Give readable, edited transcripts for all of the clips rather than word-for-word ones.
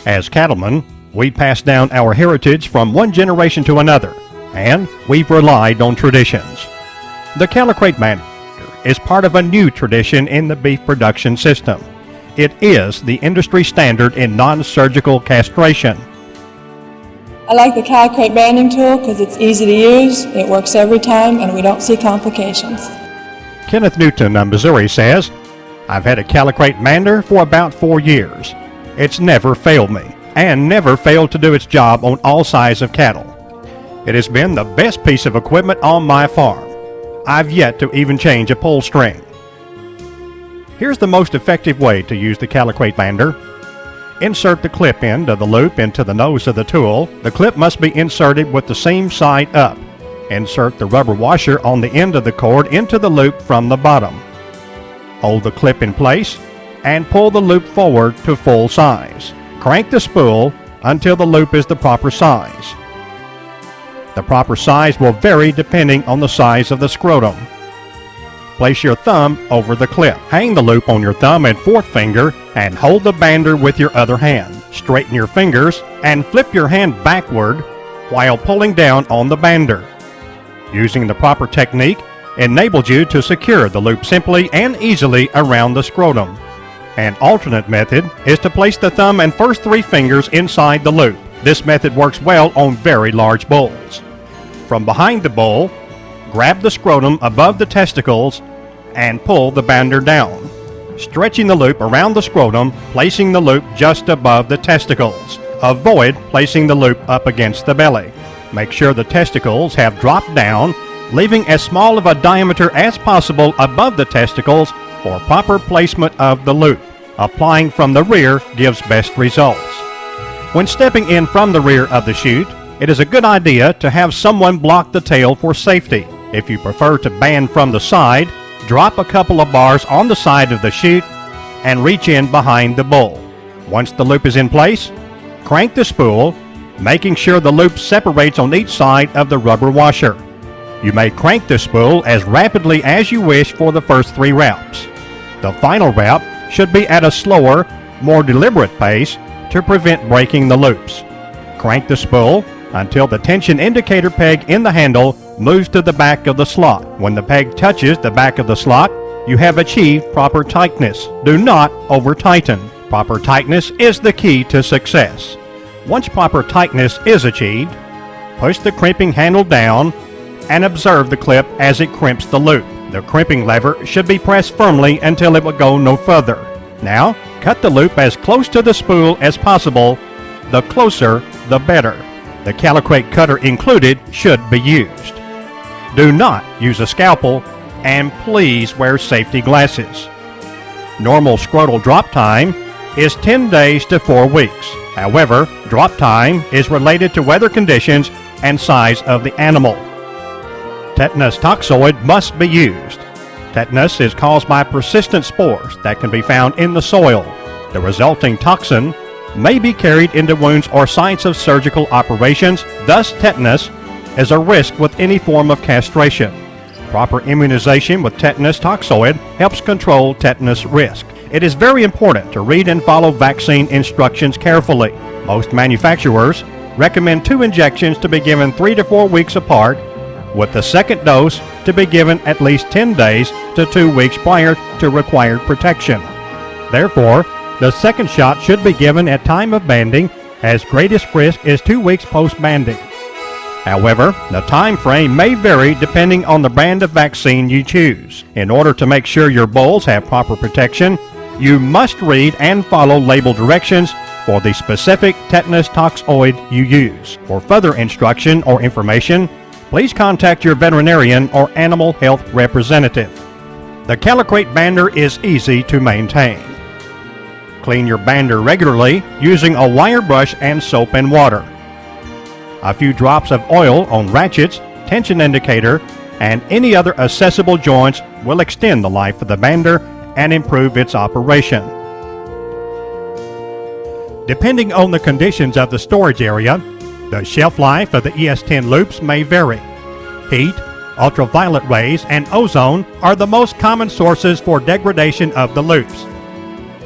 As cattlemen, we pass down our heritage from one generation to another, and we've relied on traditions. The Callicrate bander is part of a new tradition in the beef production system. It is the industry standard in non-surgical castration. I like the Callicrate banding tool because it's easy to use, it works every time, and we don't see complications. Kenneth Newton of Missouri says, "I've had a Callicrate bander for about 4 years. It's never failed me, and never failed to do its job on all sizes of cattle. It has been the best piece of equipment on my farm. I've yet to even change a pull string." Here's the most effective way to use the Callicrate bander. Insert the clip end of the loop into the nose of the tool. The clip must be inserted with the seam side up. Insert the rubber washer on the end of the cord into the loop from the bottom. Hold the clip in place and pull the loop forward to full size. Crank the spool until the loop is the proper size. The proper size will vary depending on the size of the scrotum. Place your thumb over the clip. Hang the loop on your thumb and fourth finger and hold the bander with your other hand. Straighten your fingers and flip your hand backward while pulling down on the bander. Using the proper technique enables you to secure the loop simply and easily around the scrotum. An alternate method is to place the thumb and first 3 fingers inside the loop. This method works well on very large bulls. From behind the bull, grab the scrotum above the testicles and pull the bander down, stretching the loop around the scrotum, placing the loop just above the testicles. Avoid placing the loop up against the belly. Make sure the testicles have dropped down, leaving as small of a diameter as possible above the testicles for proper placement of the loop. Applying from the rear gives best results. When stepping in from the rear of the chute, it is a good idea to have someone block the tail for safety. If you prefer to band from the side, drop a couple of bars on the side of the chute and reach in behind the bull. Once the loop is in place, crank the spool, making sure the loop separates on each side of the rubber washer. You may crank the spool as rapidly as you wish for the first 3 wraps. The final wrap should be at a slower, more deliberate pace to prevent breaking the loops. Crank the spool until the tension indicator peg in the handle moves to the back of the slot. When the peg touches the back of the slot, you have achieved proper tightness. Do not over-tighten. Proper tightness is the key to success. Once proper tightness is achieved, push the crimping handle down and observe the clip as it crimps the loop. The crimping lever should be pressed firmly until it will go no further. Now, cut the loop as close to the spool as possible. The closer, the better. The Callicrate cutter included should be used. Do not use a scalpel, and please wear safety glasses. Normal scrotal drop time is 10 days to 4 weeks. However, drop time is related to weather conditions and size of the animal. Tetanus toxoid must be used. Tetanus is caused by persistent spores that can be found in the soil. The resulting toxin may be carried into wounds or sites of surgical operations. Thus, tetanus is a risk with any form of castration. Proper immunization with tetanus toxoid helps control tetanus risk. It is very important to read and follow vaccine instructions carefully. Most manufacturers recommend 2 injections to be given 3 to 4 weeks apart, with the second dose to be given at least 10 days to 2 weeks prior to required protection. Therefore, the second shot should be given at time of banding, as greatest risk is 2 weeks post-banding. However, the time frame may vary depending on the brand of vaccine you choose. In order to make sure your bulls have proper protection, you must read and follow label directions for the specific tetanus toxoid you use. For further instruction or information, please contact your veterinarian or animal health representative. The Callicrate bander is easy to maintain. Clean your bander regularly using a wire brush and soap and water. A few drops of oil on ratchets, tension indicator, and any other accessible joints will extend the life of the bander and improve its operation. Depending on the conditions of the storage area, the shelf life of the ES10 loops may vary. Heat, ultraviolet rays, and ozone are the most common sources for degradation of the loops.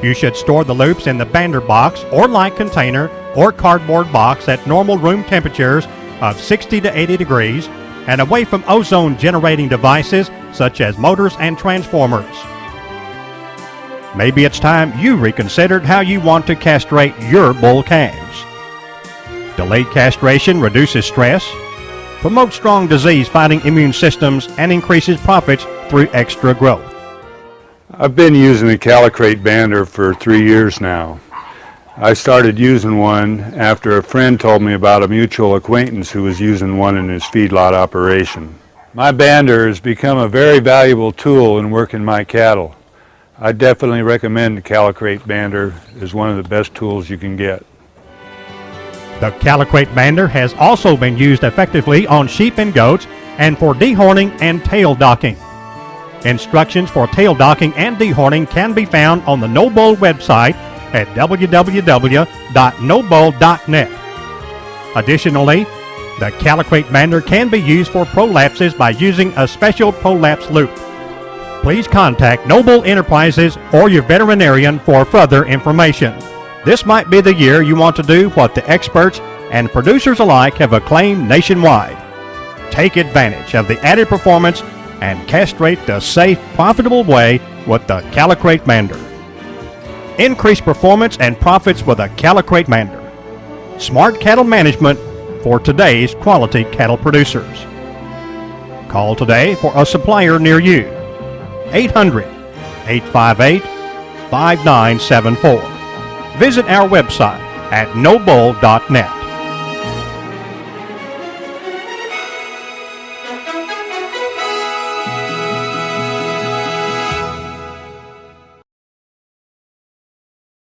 You should store the loops in the bander box or light container or cardboard box at normal room temperatures of 60 to 80 degrees and away from ozone generating devices such as motors and transformers. Maybe it's time you reconsidered how you want to castrate your bull calves. Delayed castration reduces stress, promotes strong disease-fighting immune systems, and increases profits through extra growth. I've been using the Callicrate bander for 3 years now. I started using one after a friend told me about a mutual acquaintance who was using one in his feedlot operation. My bander has become a very valuable tool in working my cattle. I definitely recommend the Callicrate bander as one of the best tools you can get. The Callicrate bander has also been used effectively on sheep and goats and for dehorning and tail docking. Instructions for tail docking and dehorning can be found on the No Bull website at www.nobull.net. Additionally, the Callicrate bander can be used for prolapses by using a special prolapse loop. Please contact No Bull Enterprises or your veterinarian for further information. This might be the year you want to do what the experts and producers alike have acclaimed nationwide. Take advantage of the added performance and castrate the safe, profitable way with the Callicrate bander. Increase performance and profits with a Callicrate bander. Smart cattle management for today's quality cattle producers. Call today for a supplier near you. 800-858-5974. Visit our website at nobull.net.